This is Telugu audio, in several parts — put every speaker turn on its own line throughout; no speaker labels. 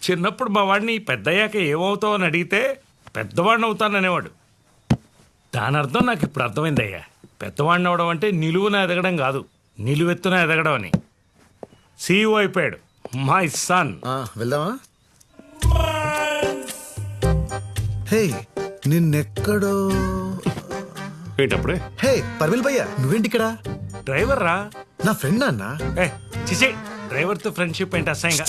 చిన్నప్పుడు మా వాడిని పెద్దయ్యాక ఏమవుతావు అని అడిగితే పెద్దవాడిని అవుతాననేవాడు. దాని అర్థం నాకు ఇప్పుడు అర్థమైందయ్యా. పెద్దవాడిని అవడం అంటే నిలువున ఎదగడం కాదు, నిలువెత్తున ఎదగడం అని. సీఈఓ అయిపోయాడు మై సన్.
వెళ్దామా? హే నిన్నెక్కడో
ఏంటప్పుడే?
హే పర్విల్ భయ్యా, నువ్వేంటి ఇక్కడ?
డ్రైవర్ రా.
నా ఫ్రెండ్ అన్నా.
చిచే, డ్రైవర్తో ఫ్రెండ్షిప్ ఏంటి అసహ్యంగా?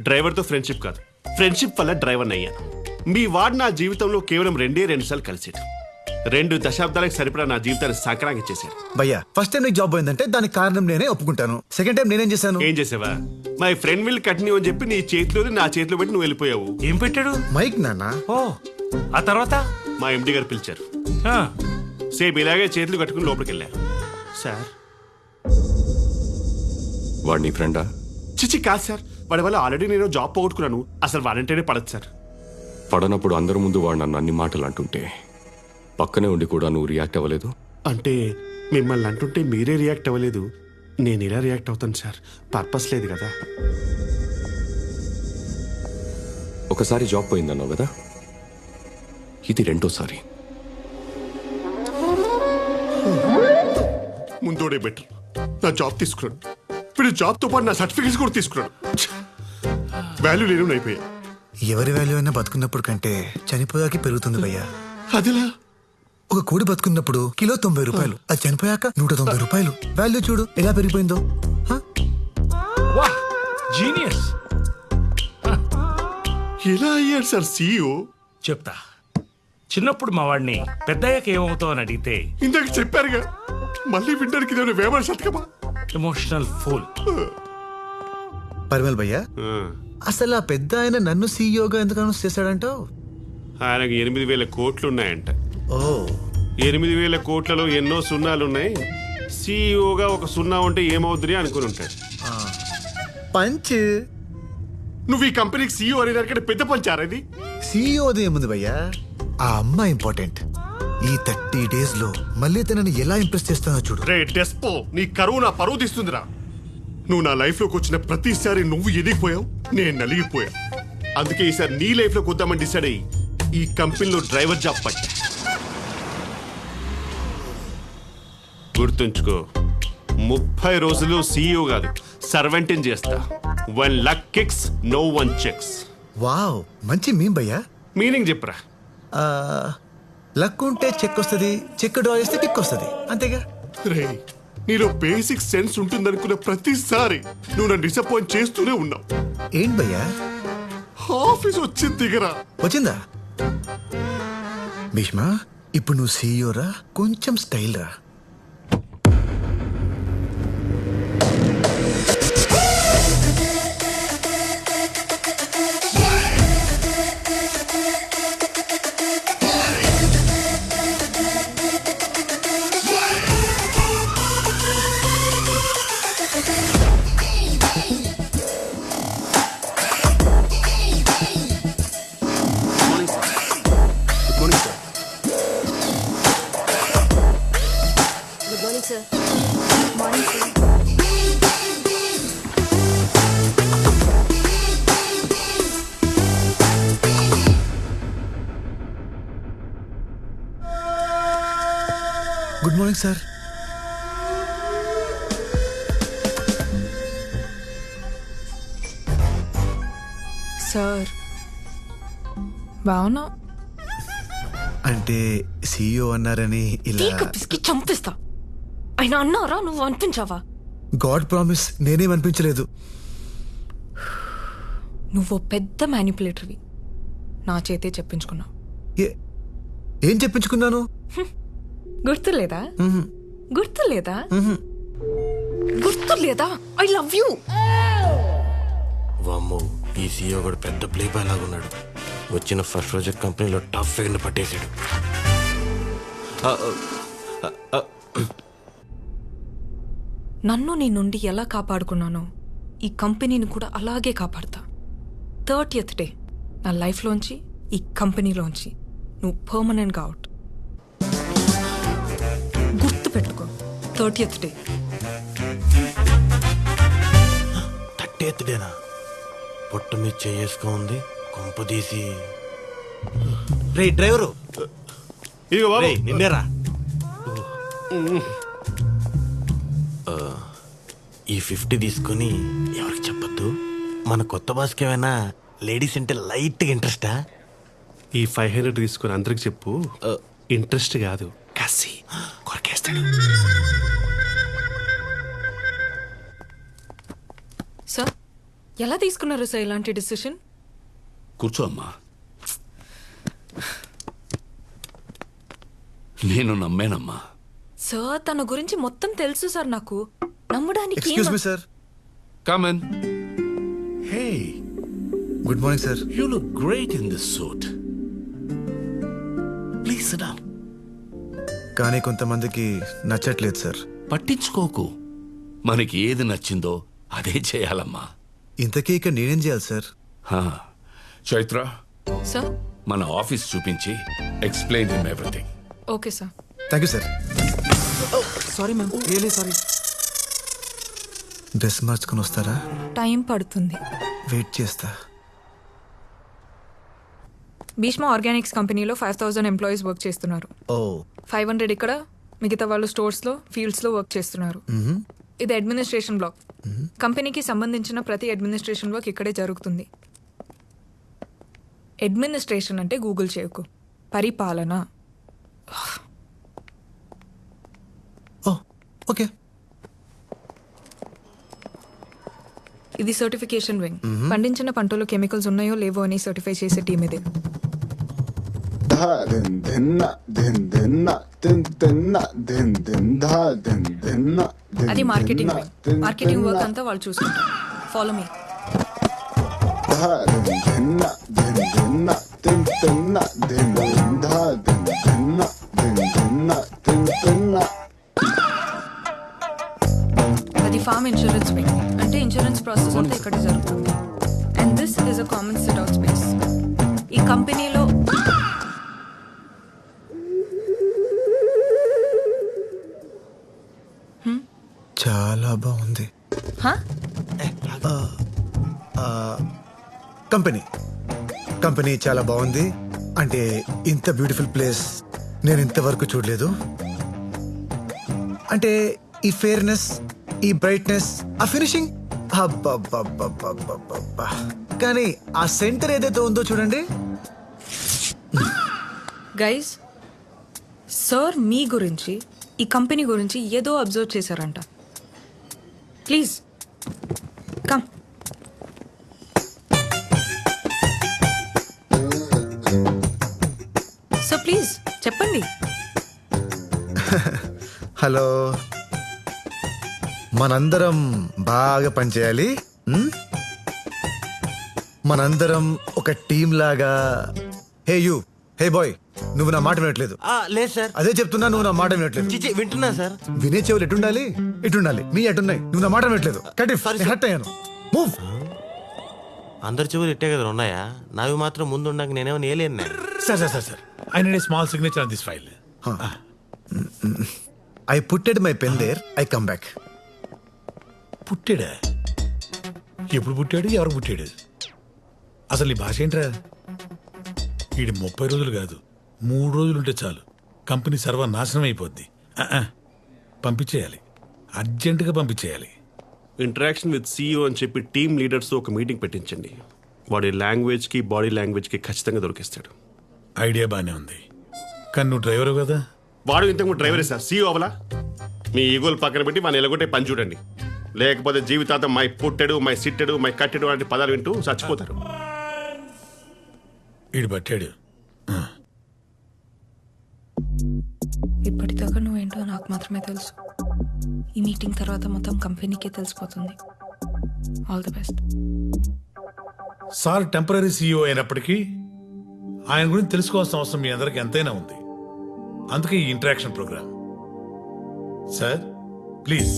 డ్రైవర్తో ఫ్రెండ్షిప్ కాదు, ఫ్రెండ్షిప్ వల్ల డ్రైవర్ని అయ్యాను. మీ వాడు నా జీవితంలో కేవలం 2 సార్లు కలిసాడు. 2 దశాబ్దాలకు సరిపడా నా జీవితాన్ని సంక్రాంతి చేశాడు.
భయ్యా, ఫస్ట్ టైం నీకు జాబ్ పోయిందంటే దానికి కారణం నేనే ఒప్పుకుంటాను. సెకండ్ టైం నేనేం చేశాను?
ఏం చేసావా? మై ఫ్రెండ్ విల్ కంటిన్యూ అని చెప్పి నీ చేతిలో నా చేతిలో పెట్టి నువ్వు వెళ్ళిపోయావు.
ఏం పెట్టాడు?
మైక్ నాన్న.
ఓ, ఆ తర్వాత
మా ఎండి గారు పిలిచారు.
ఆ,
సేమ్ ఇలాగే చేతులు కట్టుకుని లోపలికి వెళ్ళారు. సార్,
వాడు నీ ఫ్రెండా?
చిచి కాదు సార్, వాడి వల్ల ఆల్రెడీ నేను జాబ్ పోగొట్టుకున్నాను. అసలు వాడంటేనే పడదు సార్.
పడనప్పుడు అందరి ముందు వాడు నన్ను అన్ని మాటలు అంటుంటే పక్కనే ఉండి కూడా నువ్వు రియాక్ట్ అవ్వలేదు.
అంటే మిమ్మల్ని అంటుంటే మీరే రియాక్ట్ అవ్వలేదు, నేను ఇలా రియాక్ట్ అవుతాను సార్. పర్పస్ లేదు కదా.
ఒకసారి జాబ్ పోయిందన్నావు కదా, ఇది 2వ సారి.
ముందోడే బెటర్. నా జాబ్ తీసుకున్నాడు, వీడు జాబ్తో పాటు నా సర్టిఫికేట్స్ కూడా తీసుకున్నాడు. వాల్యూ లేని అయిపోయా.
ఎవరి వాల్యూ అయినా బతుకున్నప్పుడు కంటే చనిపోయాక పెరుగుతుంది భయ్యా.
అదిలా
ఒక కోడి బతుకున్నప్పుడు కిలో 90 రూపాయలు, అది చనిపోయాక 190 రూపాయలు. వాల్యూ చూడు ఎలా పెరిగిపోయిందో.
వా, జీనియస్.
ఎలా అయ్యాడు సార్ సీఈఓ?
చెప్తా. చిన్నప్పుడు మా వాడిని పెద్దయ్యాక ఏమవుతావు అని అడిగితే
ఇందాక చెప్పారుగా, మళ్ళీ వినడానికి ఇదేమైనా వేమన శతకమా?
Emotional fool.
పర్విల్ భయ్యా, అసలు ఆ పెద్ద ఆయన నన్ను సీఈఓగా ఎందుకు అనౌన్స్ చేశాడంటావు?
ఆయనకు 8,000 కోట్లు ఉన్నాయంట.
ఓ,
8,000 కోట్లలో ఎన్నో సున్నాలున్నాయి. సీఈఓగా ఒక సున్నా ఉంటే ఏమవుతుంది అనుకుని ఉంటాడు.
పంచ్.
నువ్వు ఈ కంపెనీకి సీఈఓ అనే దానికంటే పెద్ద పంచారది.
సీఈఓది ఏముంది భయ్యా, ఆ అమ్మాయి ఇంపార్టెంట్. ఈ 30 days లో మళ్ళీ తనని ఎలా ఇంప్రెస్ చేస్తానో చూడు.
రే డెస్పో, నీ కరువు నా పరువు తీస్తుందిరా. నువ్వు నా లైఫ్ లోకి వచ్చిన ప్రతిసారి నువ్వు ఎదిగిపోయావు, నేను నలిగిపోయా. అందుకే ఈసారి నీ లైఫ్ లోకి వద్దామని డిసైడ్ అయ్యి ఈ కంపెనీలో డ్రైవర్ జాబ్ పట్టా. గుర్తుంచుకో, 30 రోజులు సీఈఓ కాదు సర్వెంట్ని చేస్తా. 1 luck kicks, no one checks.
Wow, మంచి మీమ్ భయ్యా.
మీనింగ్ చెప్పరా?
లక్ ఉంటే చెక్ వస్తుంది, చెక్ డ్రా చేస్తే కిక్ వస్తుంది, అంతేగా.
రే, నీలో బేసిక్ సెన్స్ ఉంటుందనుకున్న ప్రతిసారి నువ్వు నన్ను డిసప్పాయింట్ చేస్తూనే ఉన్నావు.
ఏంటి భయ్యా?
ఆఫీస్ వచ్చింది దిగరా.
వచ్చిందా? భీష్మా, ఇప్పుడు నువ్వు సీఈఓ రా, కొంచెం స్టైల్ రా. Good morning sir.
సార్ బావునా?
అంటే సీఈఓ అన్నారని ఇలా.
పిసికి చంపిస్తా. ఆయన అన్నారా, నువ్వు అనిపించావా?
గాడ్ ప్రామిస్, నేనేం అనిపించలేదు.
నువ్వు పెద్ద మ్యానిపులేటర్వి. నా చేతే చెప్పించుకున్నావు.
ఏం చెప్పించుకున్నాను?
గుర్తులేదా? గుర్తులేదా? గుర్తులేదా? I love you.
వామ్మో, ఈ సీఈఓ కూడా పెద్ద ప్లే బాయ్ లాగున్నాడు. వచ్చిన ఫస్ట్ రోజు కంపెనీలో టఫ్ ఫైర్ని పట్టేశాడు.
నన్ను నీ నుండి ఎలా కాపాడుకున్నానో ఈ కంపెనీని కూడా అలాగే కాపాడతా. 30th day నా లైఫ్లోంచి, ఈ కంపెనీలోంచి నువ్వు పర్మనెంట్గా అవుట్. గుర్తు పెట్టుకో, 30th day.
30th డేనా?
పొట్టు మీద చేసుకొని ఉంది కొంప తీసి రే డ్రైవరు
ఇదిగో బాబు
రేయ్, నిన్నేరా ఈ 50 తీసుకొని ఎవరికి చెప్పొద్దు. మన కొత్త బాస్కి ఏమైనా లేడీస్ అంటే లైట్గా ఇంట్రెస్టా?
ఈ 500 తీసుకుని అందరికి చెప్పు. ఇంట్రెస్ట్ కాదు, కసి కొరకేస్తాడు.
సార్ ఎలా తీసుకున్నారు సార్ ఇలాంటి డిసిషన్?
కూర్చో అమ్మా. నేను నమ్మేనమ్మా.
సార్ తన గురించి మొత్తం తెలుసు సార్ నాకు. నమ్మడానికి
excuse me sir.
Come on. Hey,
good morning sir.
You look great in this suit. Please SIT down.
కానీ కొంతమందికి నచ్చట్లేదు సార్.
పట్టించుకోకు. మనకి ఏది నచ్చిందో అదే చేయాలమ్మా.
ఇంతకీ ఇక నేనేం చేయాలి సార్?
హా. చైత్ర,
సార్
మన ఆఫీస్ చూపించి explain him everything.
Okay sir.
Thank you sir.
Sorry ma'am, really sorry.
Dress మార్చుకొని వస్తారా?
టైం పడుతుంది.
వెయిట్ చేస్తా.
భీష్మ ఆర్గానిక్స్ కంపెనీలో 5000 ఎంప్లాయీస్ వర్క్ చేస్తున్నారు.
ఓ
500 ఇక్కడ, మిగతా వాళ్ళు స్టోర్స్లో ఫీల్డ్స్లో వర్క్ చేస్తున్నారు. ఇది అడ్మినిస్ట్రేషన్ బ్లాక్. కంపెనీకి సంబంధించిన ప్రతి అడ్మినిస్ట్రేషన్ వర్క్ ఇక్కడే జరుగుతుంది. అడ్మినిస్ట్రేషన్ అంటే గూగుల్ చేయకు, పరిపాలన.
ఓ ఓకే.
ఇది సర్టిఫికేషన్ వింగ్. పండించిన పంటలో కెమికల్స్ ఉన్నాయో లేవో అని సర్టిఫై చేసే టీమ్ ఇది. అది మార్కెటింగ్ వింగ్. మార్కెటింగ్ వర్క్ అంతా వాళ్ళు చూసుకుంటారు. Follow me. అది ఫార్మ్ ఇన్సూరెన్స్ వింగ్. అంటే ఇన్సూరెన్స్ ప్రాసెస్ అంతా ఇక్కడ జరుగుతుంది. And this is a common SIT out space. ఈ కంపెనీలో
చాలా బాగుంది.
హా?
కంపెనీ చాలా బాగుంది. అంటే ఇంత బ్యూటిఫుల్ ప్లేస్ నేను ఇంతవరకు చూడలేదు. అంటే ఈ ఫేర్నెస్, ఈ బ్రైట్నెస్, ఆ ఫినిషింగ్, అబ్బబ్బబ్బబ్బబ్బబ్బబ్బా. కానీ ఆ సెంటర్ ఏదైతే ఉందో చూడండి.
గైస్, సార్ మీ గురించి, ఈ కంపెనీ గురించి ఏదో అబ్జర్వ్ చేశారంట. Please come. సో ప్లీజ్ చెప్పండి.
హలో, మనందరం బాగా పనిచేయాలి. మనందరం ఒక టీం లాగా. హే యూ, హే బాయ్, నువ్వు నా మాట వినట్లేదు.
లేదు సార్.
అదే చెప్తున్నా, నువ్వు నా మాట వినట్లేదు.
చిచి వింటున్నా సార్.
వినే చెవులు ఎటుండాలి? ఇటుండాలి. నీ ఎటున్నాయి? నువ్వు నా మాట వినట్లేదు. కటిఫ్,
Sorry,
నేను
sir.
హర్ట్ అయ్యాను. మూవ్.
అందరి చెవులు ఇట్టే కదా ఉన్నాయా? నావి మాత్రం ముందు ఉండక నేనేమో నేలేను.
Sir. I need a small signature on this file.
I putted my pen there, I come back.
పుట్టాడా? ఎప్పుడు పుట్టాడు? ఎవరు పుట్టాడు? అసలు ఈ భాష ఏంట్రా? వీడి 30 రోజులు కాదు, 3 రోజులు ఉంటే చాలు కంపెనీ సర్వనాశనం అయిపోద్ది. పంపించేయాలి, అర్జెంటుగా పంపించేయాలి.
ఇంటరాక్షన్ విత్ CEO అని చెప్పి టీమ్ లీడర్స్ ఒక మీటింగ్ పెట్టించండి. వాడి లాంగ్వేజ్ కి బాడీ లాంగ్వేజ్ కి ఖచ్చితంగా దొరికిస్తాడు.
ఐడియా బానే ఉంది, కానీ నువ్వు డ్రైవరు కదా.
వాడు ఇంతకు డ్రైవరే సార్, CEO అవలా. మీ ఈగోలు పక్కన పెట్టి మన ఎలగొట్టే పని చూడండి. లేకపోతే జీవితాంతం మై పుట్టెడు, మై సిట్టెడు, మై కట్టెడు లాంటి పదాలు వింటూ చచ్చిపోతారు.
వీడు పట్టాడు.
ఇప్పటిదాకా నువ్వేంటో నాకు మాత్రమే తెలుసు. ఈ మీటింగ్ తర్వాత మొత్తం కంపెనీకే తెలిసిపోతుంది. All the best.
Sir temporary CEO అయినప్పటికీ ఆయన గురించి తెలుసుకోవాల్సిన అవసరం మీ అందరికి ఎంతైనా ఉంది. అందుకే ఈ interaction programme. Sir please.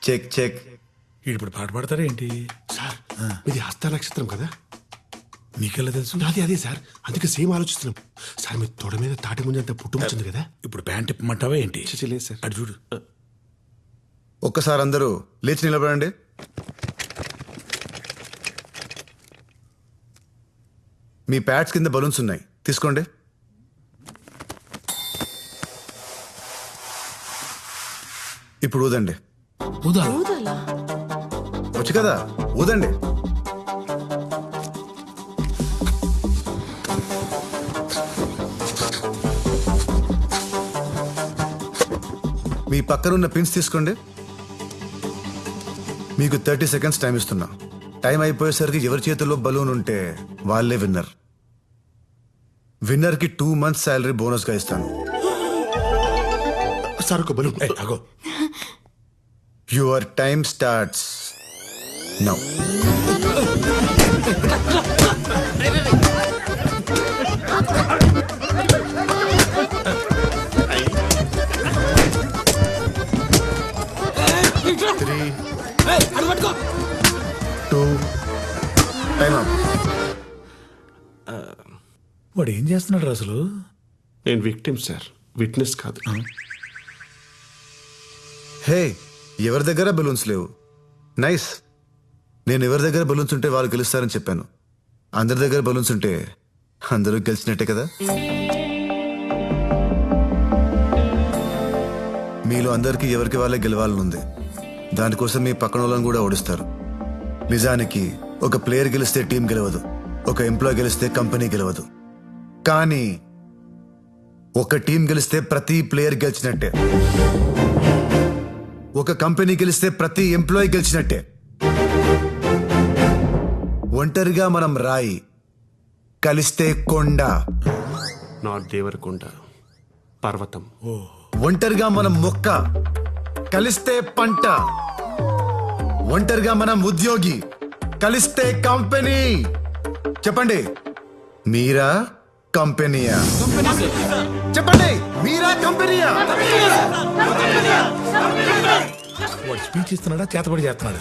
Check check.
ఇప్పుడు పాట పాడతారా ఏంటి?
సార్ ఇది హస్త నక్షత్రం కదా,
నీకెలా తెలుసు?
నాది అదే సార్, అందుకే సేమ్ ఆలోచిస్తున్నాం. సార్ మీ తొడ మీద తాటి ముంజంత పుట్టుముచ్చింది కదా.
ఇప్పుడు ప్యాంట్ ఇప్పమంటావా ఏంటి?
లేదు సార్.
అటు చూడు.
ఒక్కసారి అందరూ లేచి నిలబడండి. మీ ప్యాడ్స్ కింద బలూన్స్ ఉన్నాయి, తీసుకోండి. ఇప్పుడు ఊదండి. వచ్చు కదా, ఊదండి. మీ పక్కనున్న పిన్స్ తీసుకోండి. మీకు 30 సెకండ్స్ టైం ఇస్తున్నా. టైం అయిపోయేసరికి ఎవరి చేతుల్లో బలూన్ ఉంటే వాళ్ళే విన్నర్. విన్నర్కి 2 months శాలరీ బోనస్గా ఇస్తాను.
సార్ ఒక బలూన్.
అగో
యువర్ టైమ్ స్టార్ట్స్ నౌ.
వాడు ఏం చేస్తున్నాడు అసలు?
నేను విక్టిమ్ సార్, విట్నెస్ కాదు.
హే, ఎవరి దగ్గర బలూన్స్ లేవు. నైస్. నేను ఎవరి దగ్గర బలూన్స్ ఉంటే వాళ్ళు గెలుస్తారని చెప్పాను. అందరి దగ్గర బలూన్స్ ఉంటే అందరూ గెలిచినట్టే కదా. మీలో అందరికీ ఎవరికి వాళ్ళే గెలవాలని ఉంది. దానికోసం మీ పక్కన వాళ్ళని కూడా ఓడిస్తారు. నిజానికి ఒక ప్లేయర్ గెలిస్తే టీం గెలవదు, ఒక ఎంప్లాయ్ గెలిస్తే కంపెనీ గెలవదు. కానీ ఒక టీం గెలిస్తే ప్రతి ప్లేయర్ గెలిచినట్టే, ఒక కంపెనీ గెలిస్తే ప్రతి ఎంప్లాయీ గెలిచినట్టే. ఒంటరిగా మనం రాయి, కలిస్తే కొండ.
నాట్ దేవరకొండ, పర్వతం.
ఒంటరిగా మనం మొక్క, కలిస్తే పంట. ఒంటరిగా మనం ఉద్యోగి, కలిస్తే కంపెనీ. చెప్పండి, మీరా కంపెనీయా? చెప్పండి, మీరా కంపెనీయా?
వాడు స్పీచ్ ఇస్తున్నాడా, చేతబడి చేస్తున్నాడా?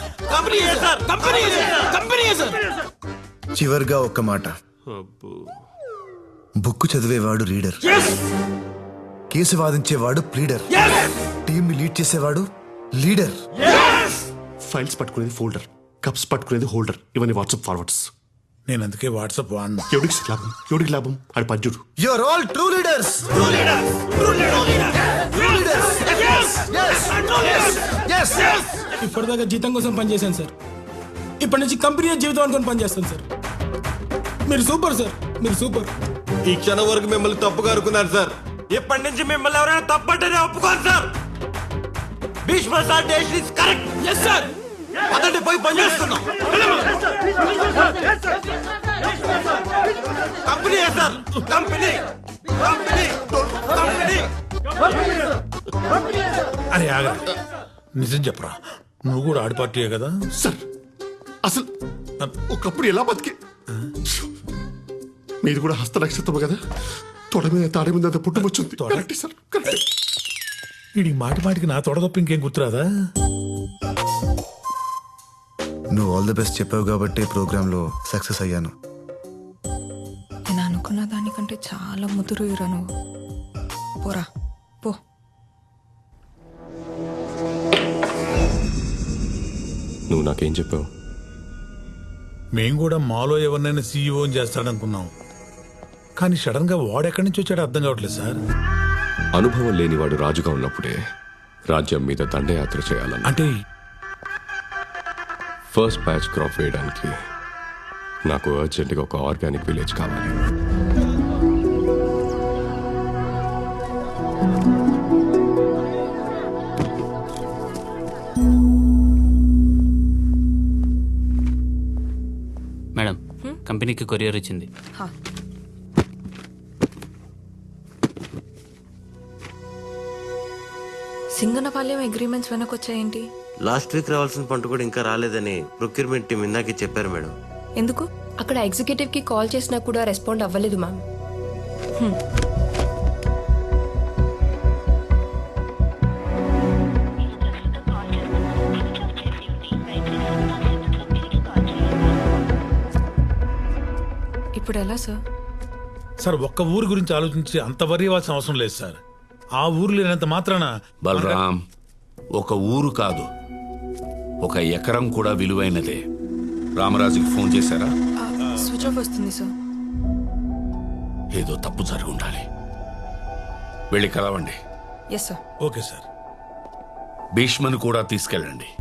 చివరిగా ఒక్క మాట. బుక్ చదివేవాడు రీడర్, కేసు వాదించేవాడు ప్లీడర్, టీమ్ లీడ్ చేసేవాడు లీడర్.
ఫైల్స్ పట్టుకునేది ఫోల్డర్, కప్స్ పట్టుకునేది హోల్డర్. ఇవన్నీ వాట్సాప్ ఫార్వర్డ్స్.
నేను అందుకే వాట్సాప్ వాడినా.
ఎవడికి లాభం, ఎవడికి లాభం? అది పద్యుడు.
You are all true leaders.
ఇప్పటిదాకా జీతం కోసం పనిచేశాను సార్. ఇప్పటి నుంచి కంపెనీ జీవితం అనుకుని పనిచేస్తాను సార్. మీరు సూపర్ సార్, మీరు సూపర్.
ఈ క్షణం వరకు మిమ్మల్ని తప్పుగా అనుకున్నారు సార్. ఇప్పటి నుంచి మిమ్మల్ని ఎవరైనా తప్పంటేనే ఒప్పుకోను sir. Bhishma sir decision is correct.
Yes sir.
అతన్ని పోయి పనిచేస్తున్నాం. Company sir, company company company.
అరే ఆగ, నిజం చెప్పరా, నువ్వు కూడా ఆడి పార్టీయే కదా?
సార్ అసలు ఒకప్పుడు ఎలా బతికి, మీది కూడా హస్త నక్షత్రం కదా. తొడ మీద తాడే మీద అంత పుట్టుమొచ్చింది. Correct sir, correct.
వీడికి మాటి మాటికి నా తొడ తప్ప ఇంకేం గుర్తురాదా?
నువ్వు ఆల్ ది బెస్ట్ చెప్పావు కాబట్టి ప్రోగ్రాంలో సక్సెస్ అయ్యాను.
నేను అనుకున్న దానికంటే చాలా ముదురు నువ్వు. పోరా పో.
నువ్వు నాకేం చెప్పావు?
మేం కూడా మాలో ఎవరినైనా సీఈఓ చేస్తాడనుకున్నాం. కానీ సడన్ గా వాడెక్కడి నుంచి వచ్చాడో అర్థం కావట్లేదు సార్.
అనుభవం లేనివాడు రాజుగా ఉన్నప్పుడే రాజ్యం మీద దండయాత్ర చేయాలన్న.
అంటే
ఫస్ట్ బ్యాచ్ క్రాప్ వేయడానికి నాకు అర్జెంటుగా ఒక ఆర్గానిక్ విలేజ్ కావాలి.
మేడం, కంపెనీకి కొరియర్ వచ్చింది.
సింగనపాలెం అగ్రిమెంట్స్ వెనకొచ్చాయేంటి?
లాస్ట్ వీక్ రావాల్సిన పంట కూడా ఇంకా రాలేదని ప్రొక్యూర్మెంట్ టీం ఇందాకే చెప్పారు మేడం.
ఎందుకు?
అక్కడ ఎగ్జిక్యూటివ్ కి కాల్ చేసినా కూడా రెస్పాండ్ అవ్వలేదు మ్యామ్.
ఇప్పుడు ఎలా సార్?
సార్ ఒక్క ఊరు గురించి ఆలోచించి అంత వరి ఇవ్వాల్సిన అవసరం లేదు సార్. ఆ ఊరు లేనంత మాత్రాన
బలరాం, ఒక ఊరు కాదు, ఒక ఎకరం కూడా విలువైనదే. రామరాజుకి ఫోన్ చేశారా?
స్విచ్ ఆఫ్ వస్తుంది సార్.
ఏదో తప్పు జరిగి ఉండాలి. వెళ్ళి కలవండి.
Yes sir.
Okay sir.
భీష్మను కూడా తీసుకెళ్ళండి.